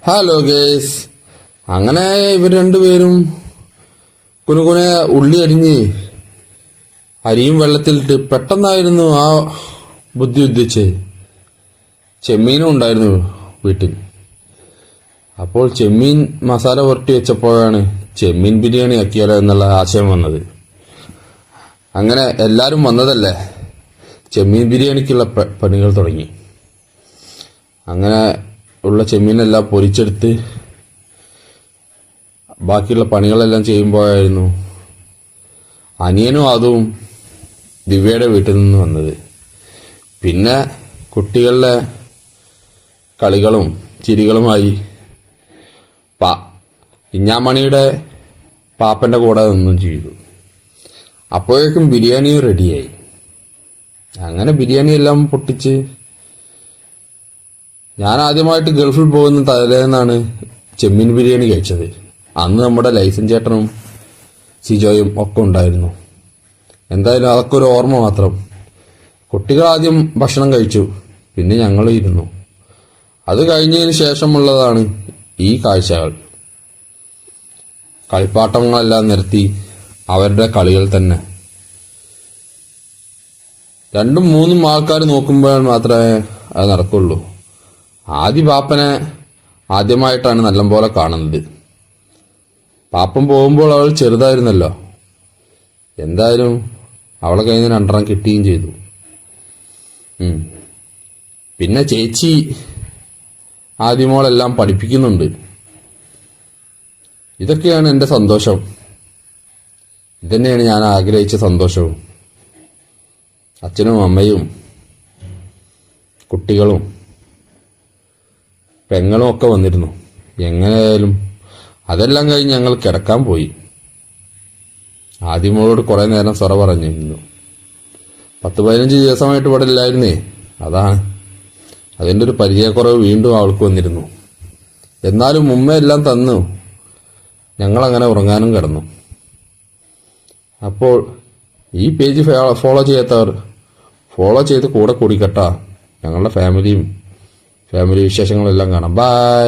Hello guys, അങ്ങനെ ഇവർ രണ്ടുപേരും കുനുകുനെ ഉള്ളി അരിഞ്ഞ് അരിയും വെള്ളത്തിലിട്ട് പെട്ടെന്നായിരുന്നു ആ ബുദ്ധി ഉദ്ദേശിച്ച്. ചെമ്മീനും ഉണ്ടായിരുന്നു വീട്ടിൽ. അപ്പോൾ ചെമ്മീൻ മസാല പുരട്ടി വെച്ചപ്പോഴാണ് ചെമ്മീൻ ബിരിയാണി ആക്കിയാലോ എന്നുള്ള ആശയം വന്നത്. അങ്ങനെ എല്ലാവരും വന്നതല്ലേ, ചെമ്മീൻ ബിരിയാണിക്കുള്ള പണികൾ തുടങ്ങി. അങ്ങനെ ഉള്ള ചെമ്മീനെല്ലാം പൊരിച്ചെടുത്ത് ബാക്കിയുള്ള പണികളെല്ലാം ചെയ്യുമ്പോഴായിരുന്നു അനിയനും അതും ദിവ്യയുടെ വീട്ടിൽ നിന്ന് വന്നത്. പിന്നെ കുട്ടികളുടെ കളികളും ചിരികളുമായി ഇഞ്ഞാമണിയുടെ പാപ്പൻ്റെ കൂടെ നിന്നും ചെയ്തു. അപ്പോഴേക്കും ബിരിയാണിയും റെഡിയായി. അങ്ങനെ ബിരിയാണി എല്ലാം പൊട്ടിച്ച് ഞാൻ ആദ്യമായിട്ട് ഗൾഫിൽ പോകുന്ന തലേന്നാണ് ചെമ്മീൻ ബിരിയാണി കഴിച്ചത്. അന്ന് നമ്മുടെ ലൈസൻ ചേട്ടനും സിജോയും ഒക്കെ ഉണ്ടായിരുന്നു. എന്തായാലും അതൊക്കെ ഒരു ഓർമ്മ മാത്രം. കുട്ടികൾ ആദ്യം ഭക്ഷണം കഴിച്ചു, പിന്നെ ഞങ്ങൾ ഇരുന്നു. അത് കഴിഞ്ഞതിന് ശേഷമുള്ളതാണ് ഈ കാഴ്ചകൾ. കളിപ്പാട്ടങ്ങളെല്ലാം നിരത്തി അവരുടെ കളികൾ തന്നെ. 2ഉം 3ഉം ആൾക്കാർ നോക്കുമ്പോൾ മാത്രമേ അത് നടക്കുള്ളൂ. ആദ്യ പാപ്പനെ ആദ്യമായിട്ടാണ് നല്ലപോലെ കാണുന്നത്. പാപ്പൻ പോകുമ്പോൾ അവൾ ചെറുതായിരുന്നല്ലോ. എന്തായാലും അവളെ കയ്യിൽ നിന്ന് 2 കിട്ടുകയും ചെയ്തു. പിന്നെ ചേച്ചി ആദ്യമോളെല്ലാം പഠിപ്പിക്കുന്നുണ്ട്. ഇതൊക്കെയാണ് എൻ്റെ സന്തോഷം. ഇതന്നെയാണ് ഞാൻ ആഗ്രഹിച്ച സന്തോഷവും. അച്ഛനും അമ്മയും കുട്ടികളും പെങ്ങളും ഒക്കെ വന്നിരുന്നു. എങ്ങനെയായാലും അതെല്ലാം കഴിഞ്ഞ് ഞങ്ങൾ കിടക്കാൻ പോയി. ആദ്യമോളോട് കുറേ നേരം സൊറ പറഞ്ഞിരുന്നു. 10-15 ദിവസമായിട്ട് ഇവിടെ ഇല്ലായിരുന്നേ, അതാണ്. അതിൻ്റെ ഒരു പരിചയക്കുറവ് വീണ്ടും അവൾക്ക് വന്നിരുന്നു. എന്നാലും ഉമ്മയെല്ലാം തന്നു ഞങ്ങളങ്ങനെ ഉറങ്ങാനും കിടന്നു. അപ്പോൾ ഈ പേജ് ഫോളോ ചെയ്യാത്തവർ ഫോളോ ചെയ്ത് കൂടെ കൂടിക്കട്ടാ. ഞങ്ങളുടെ ഫാമിലി വിശേഷങ്ങളെല്ലാം കാണാം. ബൈ.